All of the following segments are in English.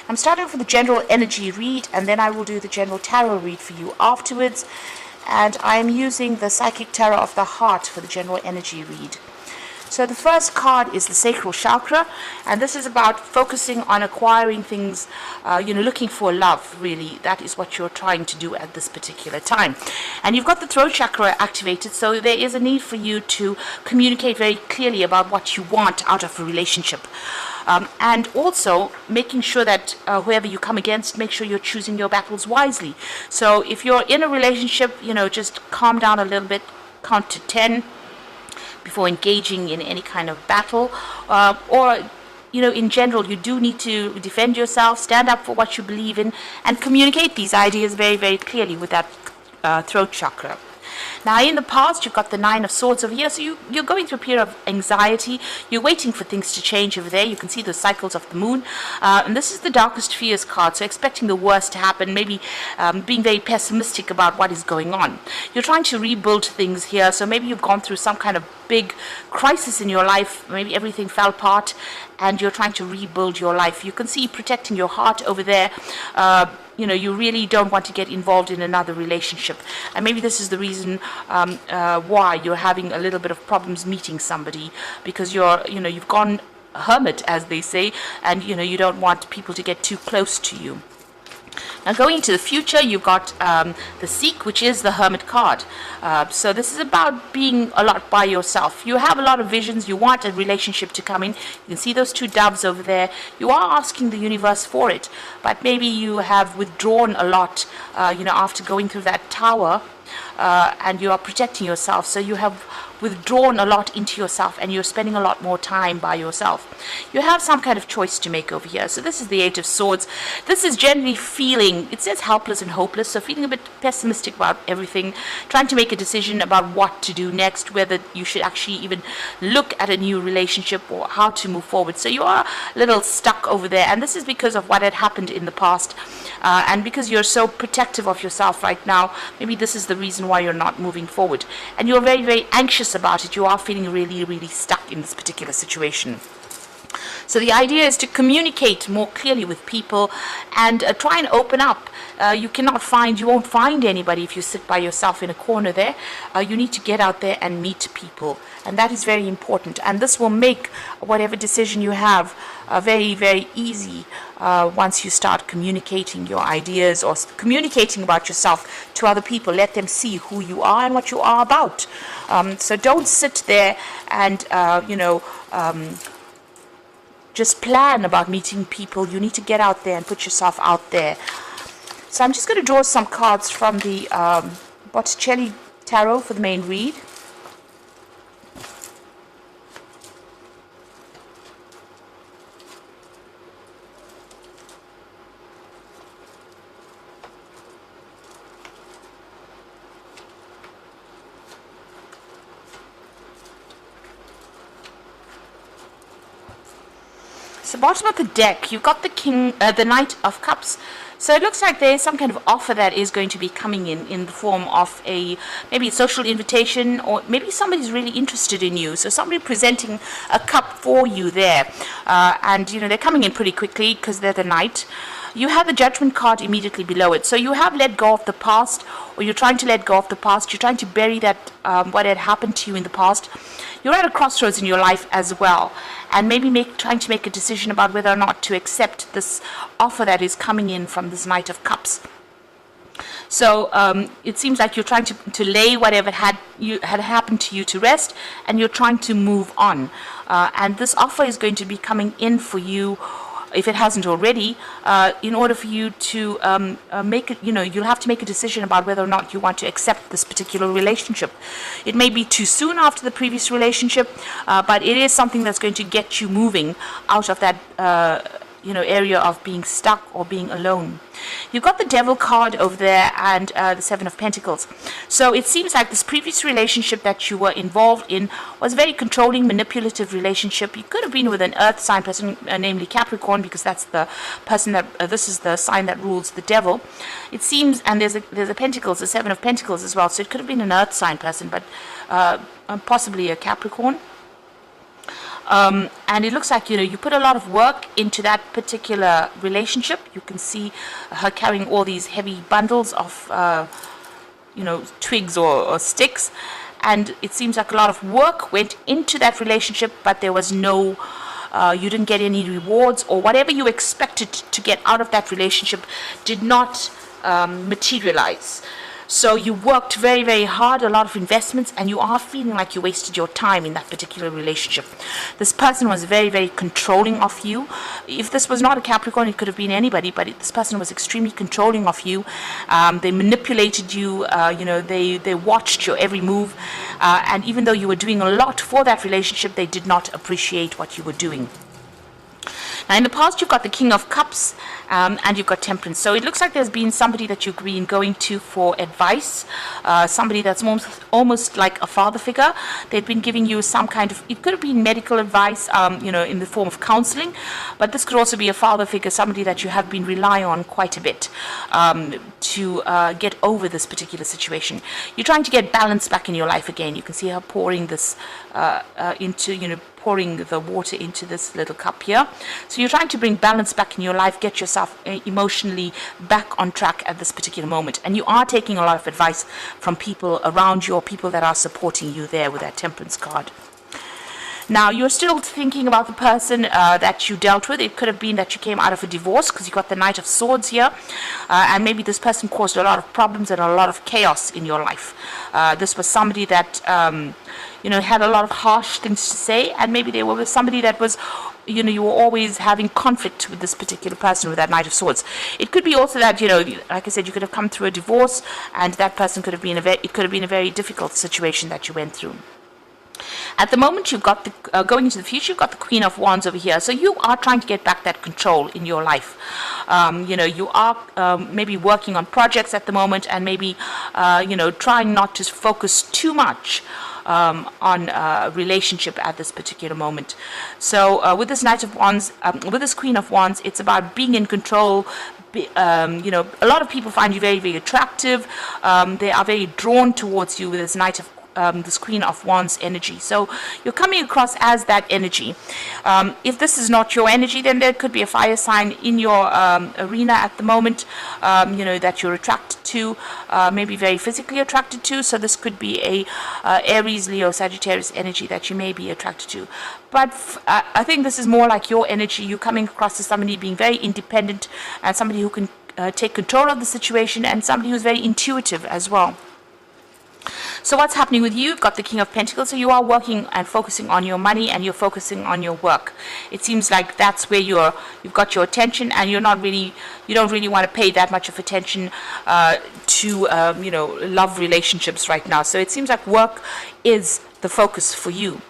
I'm starting off with the general energy read, and then I will do the general tarot read for you afterwards. And I'm using the Psychic Tarot of the Heart for the general energy read. So the first card is the sacral chakra, and this is about focusing on acquiring things, looking for love, really. That is what you're trying to do at this particular time. And you've got the throat chakra activated, so there is a need for you to communicate very clearly about what you want out of a relationship. And also making sure that whoever you come against, make sure you're choosing your battles wisely. So if you're in a relationship, just calm down a little bit, count to 10 before engaging in any kind of battle, or in general, you do need to defend yourself, stand up for what you believe in, and communicate these ideas very, very clearly with that throat chakra. Now, in the past, you've got the Nine of Swords over here, so you're going through a period of anxiety. You're waiting for things to change over there. You can see the cycles of the moon. And this is the Darkest Fears card, so expecting the worst to happen, maybe being very pessimistic about what is going on. You're trying to rebuild things here, so maybe you've gone through some kind of big crisis in your life. Maybe everything fell apart, and you're trying to rebuild your life. You can see protecting your heart over there. You really don't want to get involved in another relationship. And maybe this is the reason why you're having a little bit of problems meeting somebody, because you've gone hermit, as they say, and you don't want people to get too close to you. Now, going into the future, you've got the Seek, which is the Hermit card. So this is about being a lot by yourself. You have a lot of visions. You want a relationship to come in. You can see those two doves over there. You are asking the universe for it, but maybe you have withdrawn a lot, after going through that tower, and you are protecting yourself. So you have withdrawn a lot into yourself, and you're spending a lot more time by yourself. You have some kind of choice to make over here. So this is the Eight of Swords. This is generally feeling, it says helpless and hopeless, so feeling a bit pessimistic about everything, trying to make a decision about what to do next, whether you should actually even look at a new relationship or how to move forward. So you are a little stuck over there, and this is because of what had happened in the past, and because you're so protective of yourself right now. Maybe this is the reason why you're not moving forward, and you're very, very anxious about it. You are feeling really, really stuck in this particular situation. So the idea is to communicate more clearly with people and try and open up. You won't find anybody if you sit by yourself in a corner there. You need to get out there and meet people, and that is very important. And this will make whatever decision you have very, very easy once you start communicating your ideas or communicating about yourself to other people. Let them see who you are and what you are about. So don't sit there and, just plan about meeting people. You need to get out there and put yourself out there. So I'm just going to draw some cards from the Botticelli Tarot for the main read. So bottom of the deck, you've got the Knight of Cups. So it looks like there is some kind of offer that is going to be coming in the form of maybe a social invitation, or maybe somebody's really interested in you. So somebody presenting a cup for you there. And, they're coming in pretty quickly because they're the Knight. You have the Judgment card immediately below it. So you have let go of the past, or you're trying to let go of the past. You're trying to bury that, what had happened to you in the past. You're at a crossroads in your life as well, and maybe trying to make a decision about whether or not to accept this offer that is coming in from this Knight of Cups. So it seems like you're trying to lay whatever had happened to you to rest, and you're trying to move on. And this offer is going to be coming in for you, if it hasn't already, in order for you to make it, you'll have to make a decision about whether or not you want to accept this particular relationship. It may be too soon after the previous relationship, but it is something that's going to get you moving out of that area of being stuck or being alone. You've got the Devil card over there and the Seven of Pentacles. So it seems like this previous relationship that you were involved in was a very controlling, manipulative relationship. You could have been with an earth sign person, namely Capricorn, because that's the person that, this is the sign that rules the devil. It seems, and there's a Pentacles, the Seven of Pentacles as well, so it could have been an earth sign person, but possibly a Capricorn. And it looks like, you put a lot of work into that particular relationship. You can see her carrying all these heavy bundles of, twigs or sticks. And it seems like a lot of work went into that relationship, but there was you didn't get any rewards, or whatever you expected to get out of that relationship did not materialize. So you worked very, very hard, a lot of investments, and you are feeling like you wasted your time in that particular relationship. This person was very, very controlling of you. If this was not a Capricorn, it could have been anybody, but this person was extremely controlling of you. They manipulated you, they watched your every move, and even though you were doing a lot for that relationship, they did not appreciate what you were doing. Now, in the past, you've got the King of Cups and you've got Temperance. So it looks like there's been somebody that you've been going to for advice, somebody that's almost like a father figure. They've been giving you some kind of, it could have been medical advice, in the form of counseling, but this could also be a father figure, somebody that you have been relying on quite a bit to get over this particular situation. You're trying to get balance back in your life again. You can see her pouring this pouring the water into this little cup here. So you're trying to bring balance back in your life, get yourself emotionally back on track at this particular moment. And you are taking a lot of advice from people around you, or people that are supporting you there with that Temperance card. Now, you're still thinking about the person that you dealt with. It could have been that you came out of a divorce, because you got the Knight of Swords here. And maybe this person caused a lot of problems and a lot of chaos in your life. This was somebody that, had a lot of harsh things to say. And maybe they were with somebody that was, you were always having conflict with this particular person with that Knight of Swords. It could be also that, like I said, you could have come through a divorce, and that person could have been it could have been a very difficult situation that you went through. At the moment, you've got going into the future, you've got the Queen of Wands over here. So you are trying to get back that control in your life. You are maybe working on projects at the moment, and maybe, trying not to focus too much on a relationship at this particular moment. So with this Knight of Wands, with this Queen of Wands, it's about being in control. A lot of people find you very, very attractive. They are very drawn towards you with this this Queen of Wands energy. So you're coming across as that energy. If this is not your energy, then there could be a fire sign in your arena at the moment, that you're attracted to, maybe very physically attracted to. So this could be a Aries, Leo, Sagittarius energy that you may be attracted to. But I think this is more like your energy. You're coming across as somebody being very independent, and somebody who can take control of the situation, and somebody who's very intuitive as well. So what's happening with you? You've got the King of Pentacles, so you are working and focusing on your money, and you're focusing on your work. It seems like that's where you've got your attention, and you don't really want to pay that much of attention to love relationships right now. So it seems like work is the focus for you.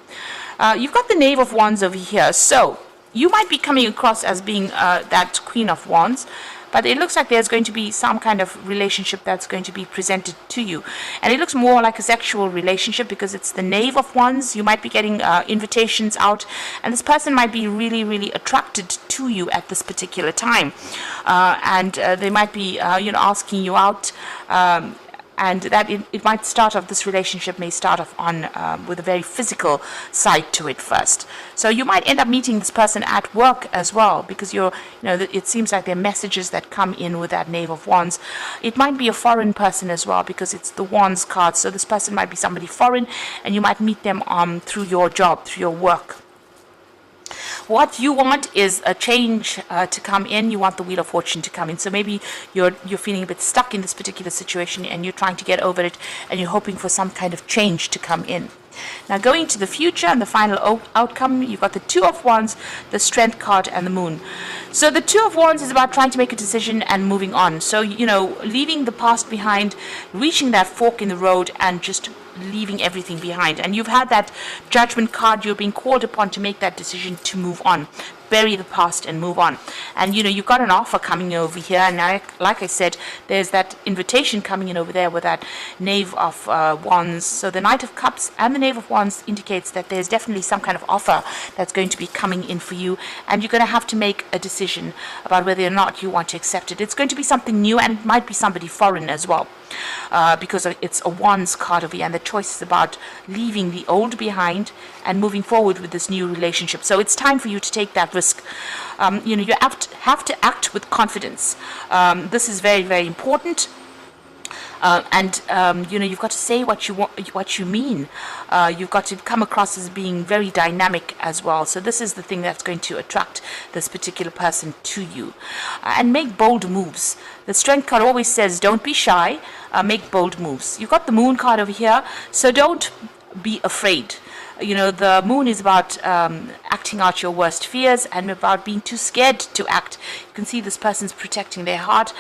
You've got the Knave of Wands over here, so you might be coming across as being that Queen of Wands, but it looks like there's going to be some kind of relationship that's going to be presented to you. And it looks more like a sexual relationship, because it's the Knave of Wands. You might be getting invitations out, and this person might be really, really attracted to you at this particular time. And they might be, asking you out. And that it might start off, this relationship may start off on with a very physical side to it first. So you might end up meeting this person at work as well, because it seems like there are messages that come in with that Knave of Wands. It might be a foreign person as well, because it's the Wands card. So this person might be somebody foreign, and you might meet them through your job, through your work. What you want is a change to come in. You want the Wheel of Fortune to come in. So maybe you're feeling a bit stuck in this particular situation, and you're trying to get over it, and you're hoping for some kind of change to come in. Now, going to the future and the final outcome, you've got the Two of Wands, the Strength card, and the Moon. So the Two of Wands is about trying to make a decision and moving on. So, leaving the past behind, reaching that fork in the road, and just leaving everything behind. And you've had that Judgment card. You're being called upon to make that decision to move on. Bury the past and move on. And you've got an offer coming over here, and like I said, there's that invitation coming in over there with that Knave of Wands. So the Knight of Cups and the Knave of Wands indicates that there's definitely some kind of offer that's going to be coming in for you, and you're going to have to make a decision about whether or not you want to accept it. It's going to be something new, and it might be somebody foreign as well. because it's a wands card over here, and the choice is about leaving the old behind and moving forward with this new relationship. So it's time for you to take that risk. You have to act with confidence. This is very, very important. You've got to say what you want, what you mean. You've got to come across as being very dynamic as well. So this is the thing that's going to attract this particular person to you. And make bold moves. The Strength card always says, don't be shy, make bold moves. You've got the Moon card over here, so don't be afraid. The Moon is about acting out your worst fears and about being too scared to act. You can see this person's protecting their heart.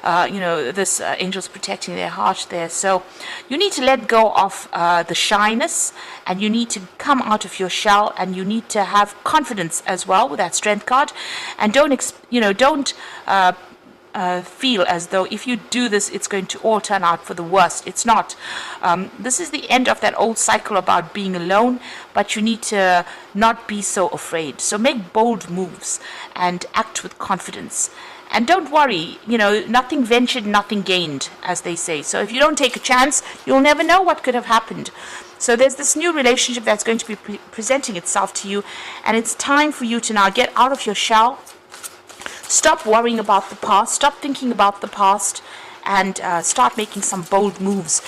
This angel's protecting their heart there. So you need to let go of the shyness, and you need to come out of your shell, and you need to have confidence as well with that Strength card. And don't feel as though if you do this, it's going to all turn out for the worst. It's not. This is the end of that old cycle about being alone, but you need to not be so afraid. So make bold moves and act with confidence. And don't worry, nothing ventured, nothing gained, as they say. So if you don't take a chance, you'll never know what could have happened. So there's this new relationship that's going to be presenting itself to you, and it's time for you to now get out of your shell. Stop worrying about the past, stop thinking about the past, and start making some bold moves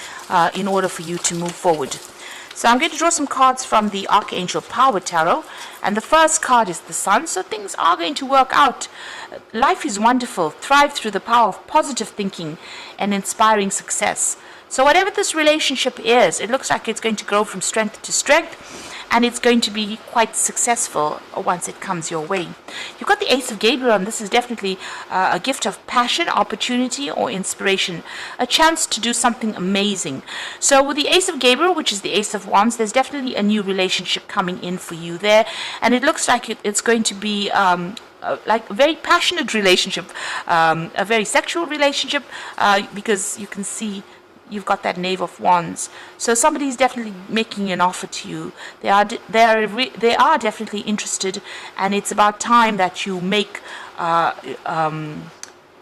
in order for you to move forward. So I'm going to draw some cards from the Archangel Power Tarot, and the first card is the Sun. So things are going to work out. Life is wonderful. Thrive through the power of positive thinking and inspiring success. So whatever this relationship is, it looks like it's going to grow from strength to strength, and it's going to be quite successful once it comes your way. You've got the Ace of Gabriel, and this is definitely a gift of passion, opportunity, or inspiration, a chance to do something amazing. So with the Ace of Gabriel, which is the Ace of Wands, there's definitely a new relationship coming in for you there, and it looks like it's going to be like a very passionate relationship, a very sexual relationship, because you can see you've got that Knave of Wands. So somebody's definitely making an offer to you. They are definitely interested, and it's about time that you make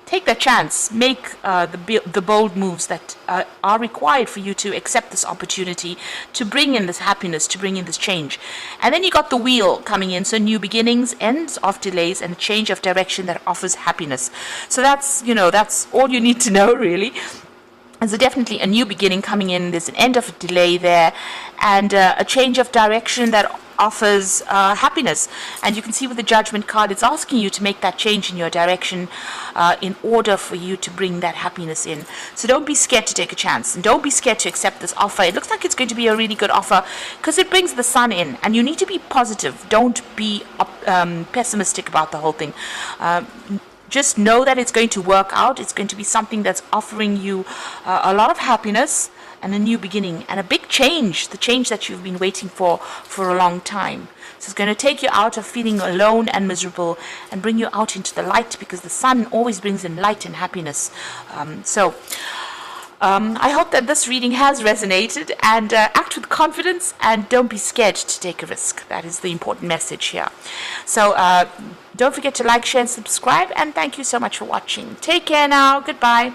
take that chance, make the bold moves that are required for you to accept this opportunity, to bring in this happiness, to bring in this change. And then you got the Wheel coming in, so new beginnings, ends of delays, and a change of direction that offers happiness. So that's all you need to know, really. There's definitely a new beginning coming in. There's an end of a delay there, and a change of direction that offers happiness. And you can see with the Judgment card, it's asking you to make that change in your direction in order for you to bring that happiness in. So don't be scared to take a chance, and don't be scared to accept this offer. It looks like it's going to be a really good offer because it brings the Sun in, and you need to be positive. Don't be pessimistic about the whole thing. Just know that it's going to work out. It's going to be something that's offering you a lot of happiness and a new beginning and a big change, the change that you've been waiting for a long time. So it's going to take you out of feeling alone and miserable and bring you out into the light, because the Sun always brings in light and happiness. I hope that this reading has resonated, and act with confidence and don't be scared to take a risk. That is the important message here. So don't forget to like, share, and subscribe, and thank you so much for watching. Take care now. Goodbye.